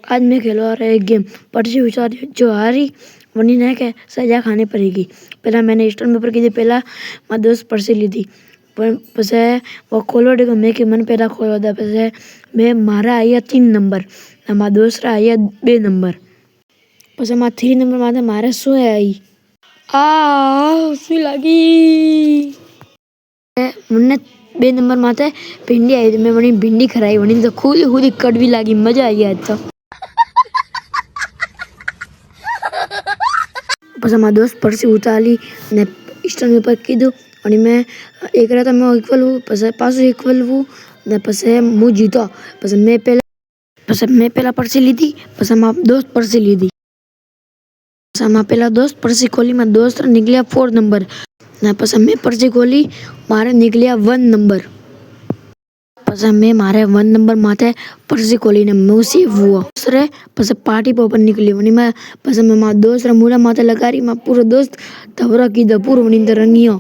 आज मैं खेलवा रहा एक गेम पर्ची उछाली जो हारी वनी ने के सजा खाने पड़ेगी। पहला मैंने स्टोन पेपर की थी, पहला मारा दोस्त पर्ची ली थी पसे वो खोलो देखो मैं के मन पहला खोलो था पसे मैं मारा आया 3 नंबर मारा दूसरा आया 2 नंबर पसे मारा 3 नंबर माथे मारे शू आई उसमें लगी मुन्ने 2 नंबर माथे भिंडी आई थी मैं वनी भिंडी खराई वनी तो खुद खुद कड़वी लगी मजा आई आज तो पसे मारा दोस्त पर्ची उतारी ने स्टोन पेपर कीधु और मैं एक रहता मैं इक्वल हूँ पसे पासो इक्वल हूँ ने पसे मु जीतो पसे मैं पहला पर्ची ली थी पसे मारा दोस्त पर्ची ली थी पसे मारा पहला दोस्त पर्ची खोली मारा दोस्त निकलिया 4 नंबर ने पसे मैं पर्ची खोली मारे निकलिया 1 नंबर पसे मैं मारे 1 नंबर माथे पर्ची खोली ने मैं सेव हुआ दूसरे पसे पार्टी पोपर निकली वनी मैं पसे मैं मारा दोस्त रे मुड़ा माथे लगा रही मारा पूरा दोस्त धवरा की द पूरा वनी रंगियो